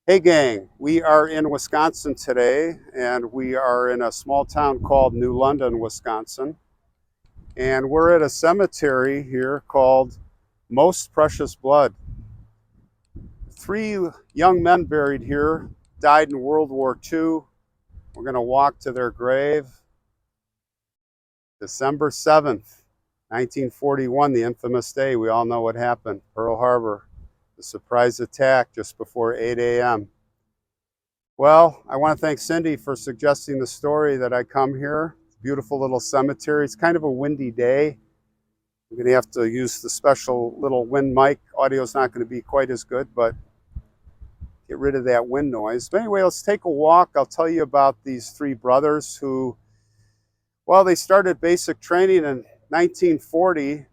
Hey gang, we are in Wisconsin today, and we are in a small town called New London, Wisconsin. And we're at a cemetery here called Most Precious Blood. Three young men buried here died in World War II. We're going to walk to their grave. December 7th, 1941, the infamous day. We all know what happened. Pearl Harbor, the surprise attack just before 8 a.m. Well, I want to thank Cindy for suggesting the story that I come here. Beautiful little cemetery. It's kind of a windy day. I'm going to have to use the special little wind mic. Audio's not going to be quite as good, but get rid of that wind noise. But anyway, let's take a walk. I'll tell you about these three brothers who, well, they started basic training in 1940.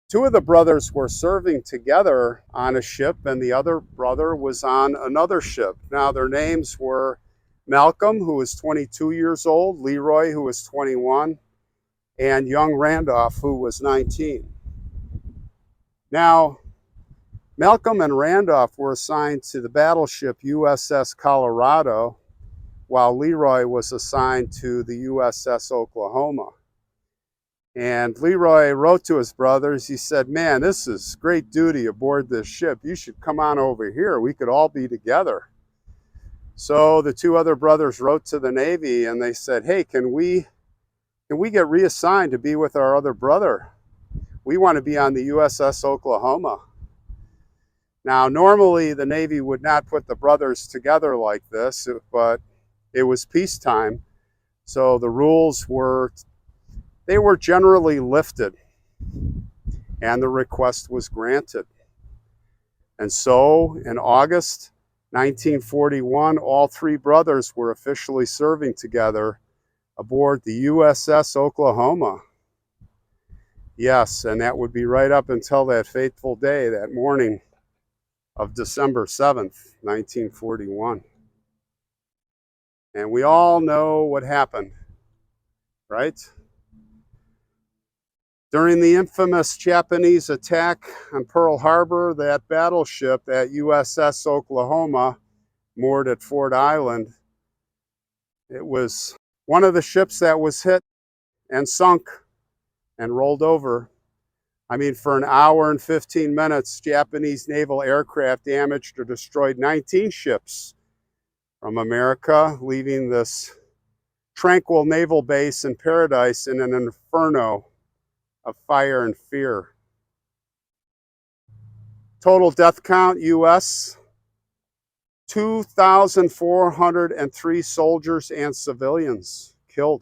Two of the brothers were serving together on a ship, and the other brother was on another ship. Now, their names were Malcolm, who was 22 years old, Leroy, who was 21, and young Randolph, who was 19. Now, Malcolm and Randolph were assigned to the battleship USS Colorado, while Leroy was assigned to the USS Oklahoma. And Leroy wrote to his brothers. He said, man, this is great duty aboard this ship. You should come on over here. We could all be together. So the two other brothers wrote to the Navy, and they said, hey, can we get reassigned to be with our other brother? We want to be on the USS Oklahoma. Now, normally the Navy would not put the brothers together like this, but it was peacetime. So the rules were generally lifted, and the request was granted. And so in August 1941, all three brothers were officially serving together aboard the USS Oklahoma. Yes, and that would be right up until that fateful day, that morning of December 7th, 1941. And we all know what happened, right? During the infamous Japanese attack on Pearl Harbor, that battleship, that USS Oklahoma, moored at Ford Island, it was one of the ships that was hit and sunk and rolled over. I mean, for an hour and 15 minutes, Japanese naval aircraft damaged or destroyed 19 ships from America, leaving this tranquil naval base in paradise in an inferno of fire and fear. Total death count, U.S., 2,403 soldiers and civilians killed.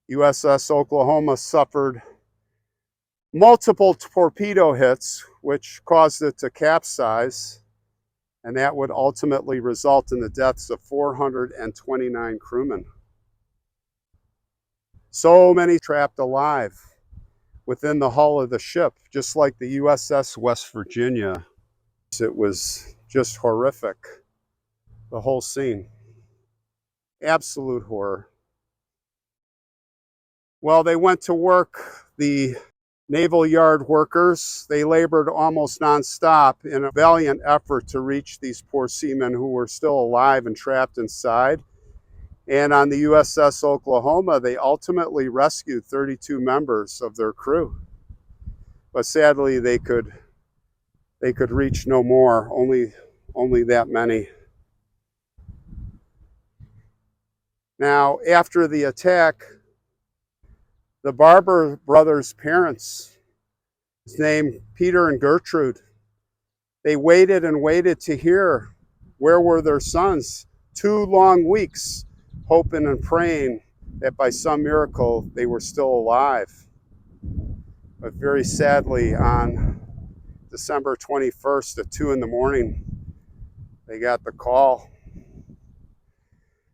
USS Oklahoma suffered multiple torpedo hits, which caused it to capsize, and that would ultimately result in the deaths of 429 crewmen. So many trapped alive within the hull of the ship, just like the USS West Virginia. It was just horrific, the whole scene. Absolute horror. Well, they went to work, the naval yard workers. They labored almost nonstop in a valiant effort to reach these poor seamen who were still alive and trapped inside. And on the USS Oklahoma, they ultimately rescued 32 members of their crew. But sadly, they could reach no more, only that many. Now, after the attack, the Barber brothers' parents, his name Peter and Gertrude, they waited and waited to hear where were their sons. 2 long weeks, hoping and praying that by some miracle they were still alive. But very sadly, on December 21st at 2 in the morning, they got the call.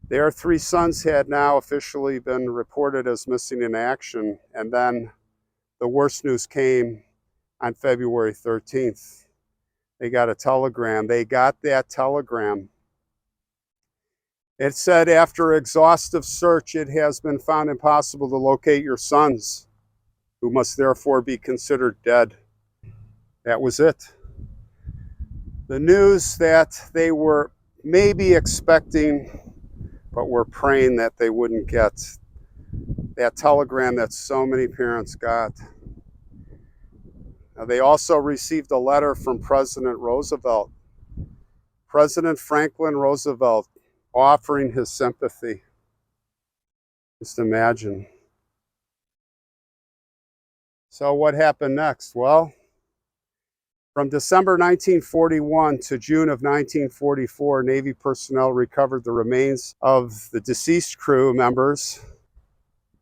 Their 3 sons had now officially been reported as missing in action, and then the worst news came on February 13th. They got a telegram. They got that telegram. It said, after exhaustive search, it has been found impossible to locate your sons, who must therefore be considered dead. That was it. The news that they were maybe expecting, but were praying that they wouldn't get, that telegram that so many parents got. Now, they also received a letter from President Roosevelt, President Franklin Roosevelt, offering his sympathy. Just imagine. So what happened next? Well, from December 1941 to June of 1944, Navy personnel recovered the remains of the deceased crew members,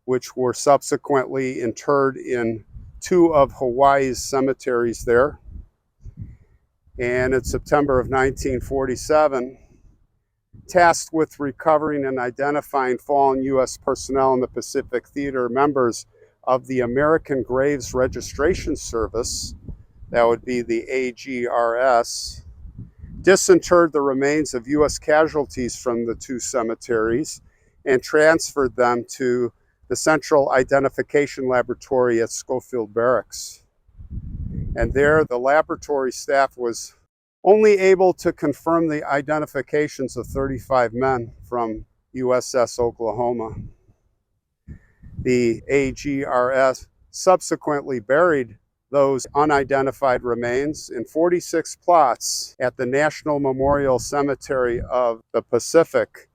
which were subsequently interred in 2 of Hawaii's cemeteries there. And in September of 1947, tasked with recovering and identifying fallen U.S. personnel in the Pacific Theater, members of the American Graves Registration Service, that would be the AGRS, disinterred the remains of U.S. casualties from the 2 cemeteries and transferred them to the Central Identification Laboratory at Schofield Barracks. And there, the laboratory staff was only able to confirm the identifications of 35 men from USS Oklahoma. The AGRS subsequently buried those unidentified remains in 46 plots at the National Memorial Cemetery of the Pacific,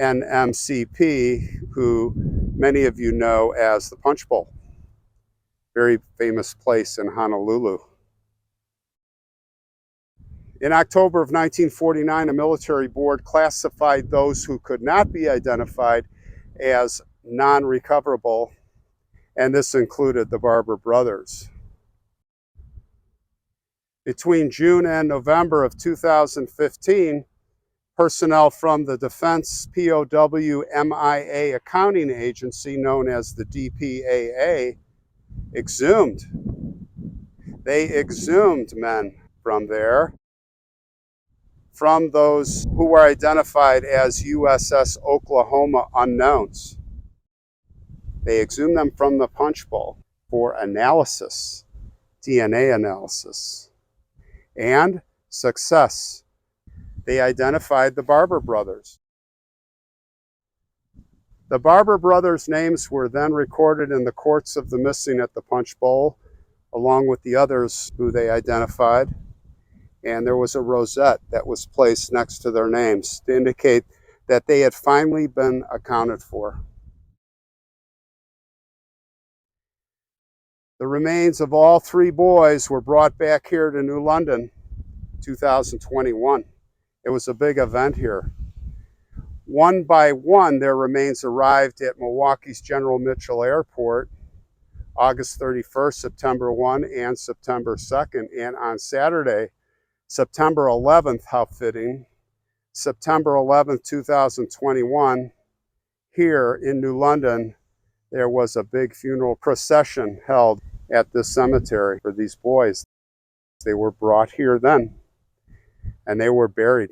NMCP, who many of you know as the Punch Bowl. Very famous place in Honolulu. In October of 1949, a military board classified those who could not be identified as non-recoverable, and this included the Barber brothers. Between June and November of 2015, personnel from the Defense POW MIA accounting agency, known as the DPAA, exhumed. They exhumed men from there, from those who were identified as USS Oklahoma unknowns. They exhumed them from the Punch Bowl for analysis, DNA analysis, and success. They identified the Barber brothers. The Barber brothers' names were then recorded in the courts of the missing at the Punch Bowl, along with the others who they identified. And there was a rosette that was placed next to their names to indicate that they had finally been accounted for. The remains of all 3 boys were brought back here to New London, 2021. It was a big event here. One by one, their remains arrived at Milwaukee's General Mitchell Airport, August 31st, September 1, and September 2nd. And on Saturday, September 11th, how fitting, September 11th, 2021, here in New London, there was a big funeral procession held at this cemetery for these boys. They were brought here then, and they were buried.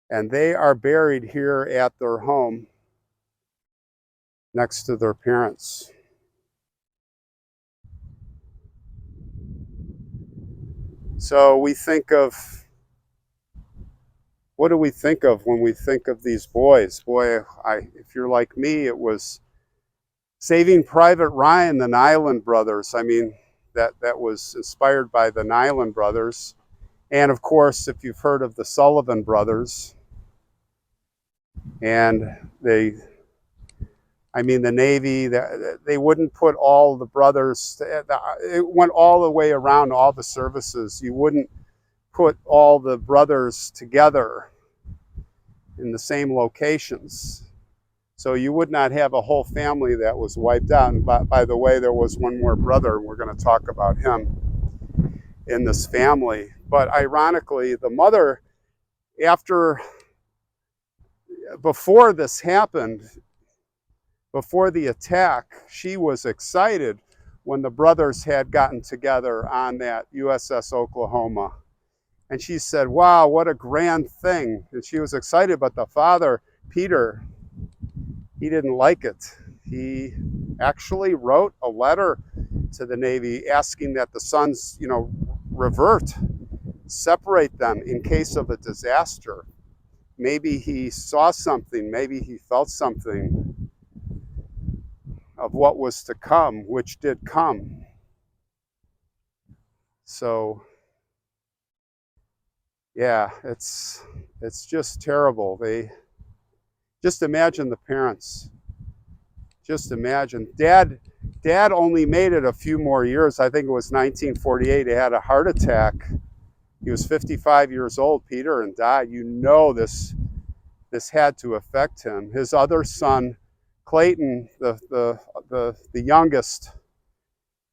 And they are buried here at their home next to their parents. So we think of, what do we think of when we think of these boys? Boy, if you're like me, it was Saving Private Ryan, the Nyland brothers. I mean, that was inspired by the Nyland brothers. And of course, if you've heard of the Sullivan brothers, and the Navy, they wouldn't put all the brothers, it went all the way around all the services. You wouldn't put all the brothers together in the same locations. So you would not have a whole family that was wiped out. And by the way, there was one more brother, and we're going to talk about him in this family. But ironically, the mother, before this happened, before the attack, she was excited when the brothers had gotten together on that USS Oklahoma. And she said, wow, what a grand thing. And she was excited, but the father, Peter, he didn't like it. He actually wrote a letter to the Navy asking that the sons, revert separate them in case of a disaster. Maybe he saw something, maybe he felt something of what was to come, which did come. So yeah, it's just terrible. They just imagine the parents. Just imagine. Dad only made it a few more years. I think it was 1948. He had a heart attack. He was 55 years old, Peter, and died. You know this had to affect him. His other son, Clayton, the youngest,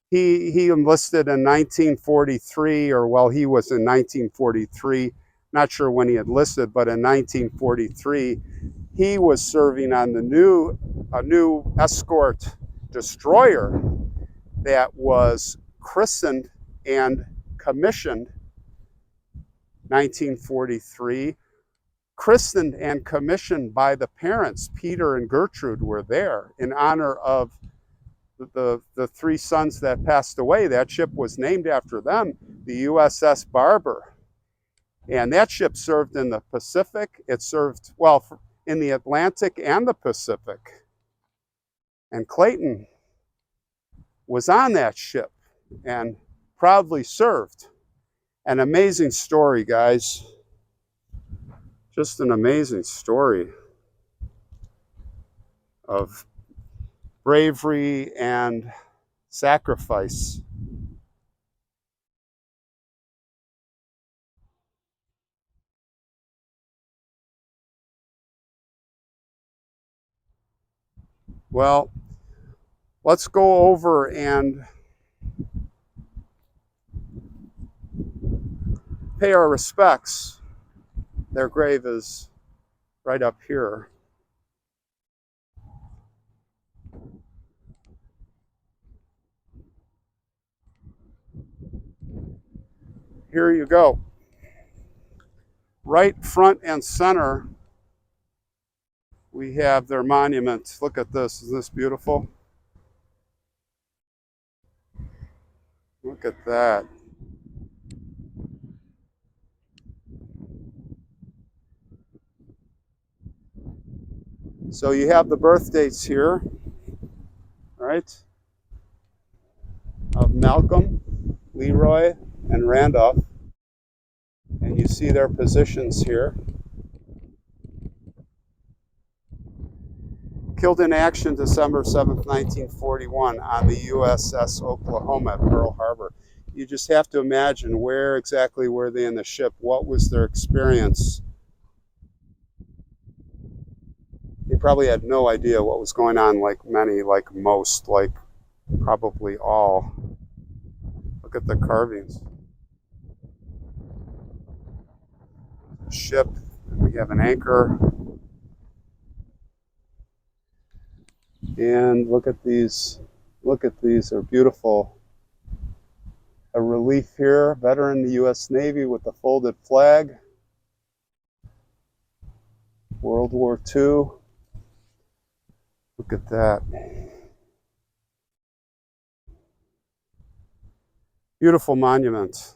he enlisted in 1943, or well, he was in 1943. Not sure when he enlisted, but in 1943, he was serving on a new escort destroyer that was christened and commissioned 1943, christened and commissioned by the parents. Peter and Gertrude were there in honor of the three sons that passed away. That ship was named after them, the USS Barber. And that ship served in the Pacific. It served, well, in the Atlantic and the Pacific. And Clayton was on that ship and proudly served. An amazing story, guys. Just an amazing story of bravery and sacrifice. Well, let's go over and pay our respects. Their grave is right up here. Here you go. Right front and center, we have their monument. Look at this. Isn't this beautiful? Look at that. So you have the birth dates here, right? Of Malcolm, Leroy, and Randolph. And you see their positions here. Killed in action December 7th, 1941 on the USS Oklahoma at Pearl Harbor. You just have to imagine where exactly were they in the ship? What was their experience? They probably had no idea what was going on, like many, like most, like probably all. Look at the carvings. Ship, we have an anchor. And look at these, they're beautiful. A relief here, veteran in the U.S. Navy with the folded flag. World War II. Look at that. Beautiful monument.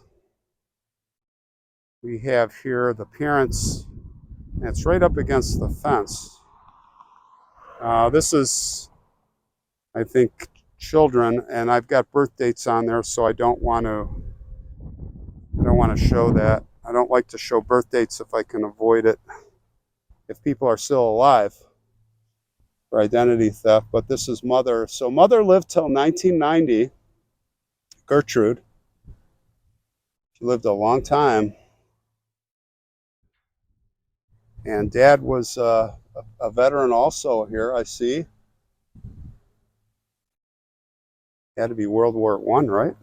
We have here the parents. And it's right up against the fence. This is, I think, children, and I've got birth dates on there, so I don't want to show that. I don't like to show birth dates if I can avoid it, if people are still alive, for identity theft. But this is mother. So mother lived till 1990. Gertrude. She lived a long time. And dad was a veteran also here, I see. Had to be World War I, right?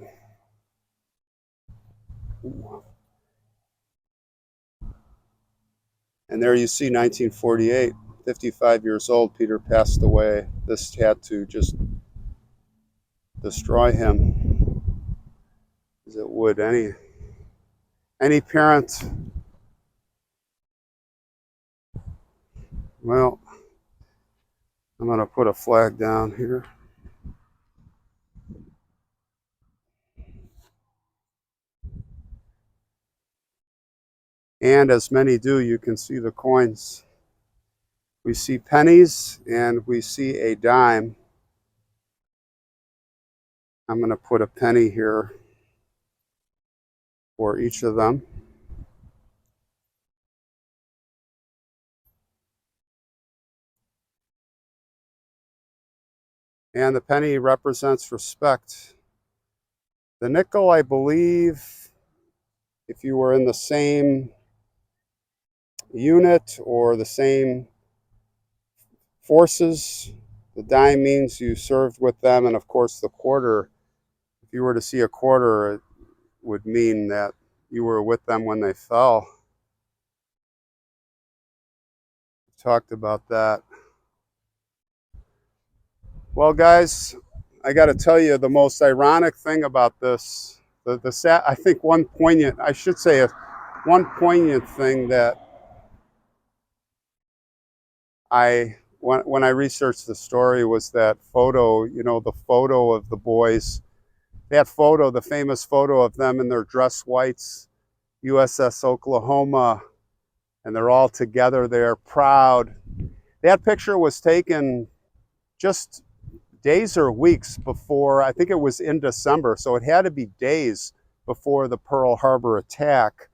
And there you see 1948, 55 years old, Peter passed away. This had to just destroy him, as it would any parent. Well, I'm going to put a flag down here. And as many do, you can see the coins. We see pennies and we see a dime. I'm going to put a penny here for each of them. And the penny represents respect. The nickel, I believe, if you were in the same unit or the same forces, the dime means you served with them. And of course, the quarter, if you were to see a quarter, it would mean that you were with them when they fell. We talked about that. Well, guys, I got to tell you the most ironic thing about this, I think one poignant thing that when I researched the story was that photo, the photo of the boys, that photo, the famous photo of them in their dress whites, USS Oklahoma, and they're all together there, proud. That picture was taken just days or weeks before, I think it was in December, so it had to be days before the Pearl Harbor attack,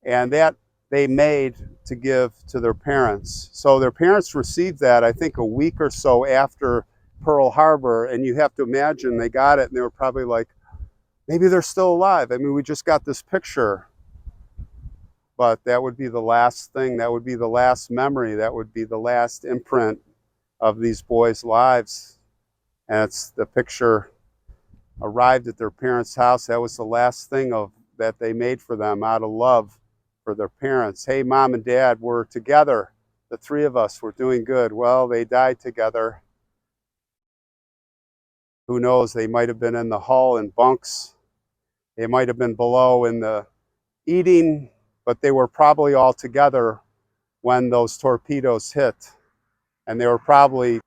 and that they made to give to their parents. So their parents received that, I think, a week or so after Pearl Harbor, and you have to imagine they got it and they were probably like, maybe they're still alive. I mean, we just got this picture. But that would be the last thing, that would be the last memory, that would be the last imprint of these boys' lives. And it's the picture arrived at their parents' house. That was the last thing that they made for them out of love for their parents. Hey, Mom and Dad, we're together. The three of us, we're doing good. Well, they died together. Who knows? They might have been in the hull in bunks. They might have been below in the eating, but they were probably all together when those torpedoes hit. And they were probably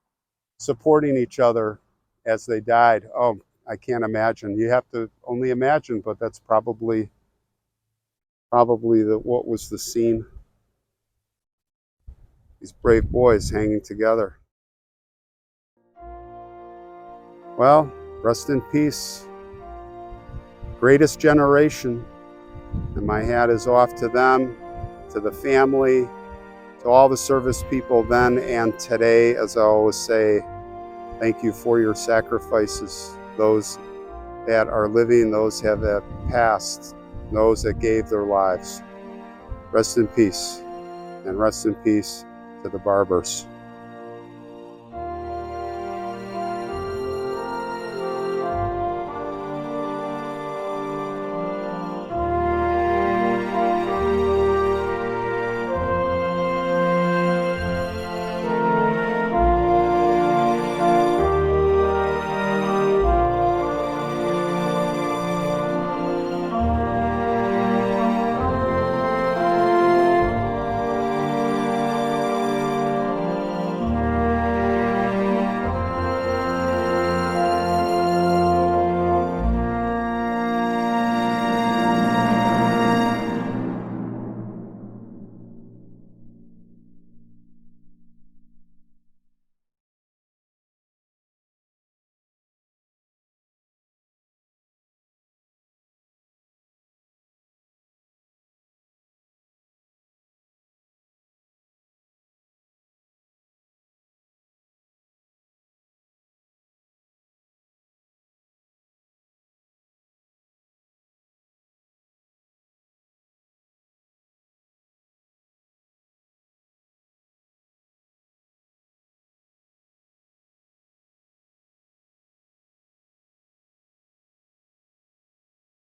supporting each other as they died. Oh, I can't imagine. You have to only imagine, but that's probably what was the scene. These brave boys hanging together. Well, rest in peace. Greatest generation. And my hat is off to them, to the family, to all the service people then and today. As I always say, thank you for your sacrifices. Those that are living, those that passed, those that gave their lives. Rest in peace, and rest in peace to the Barbers.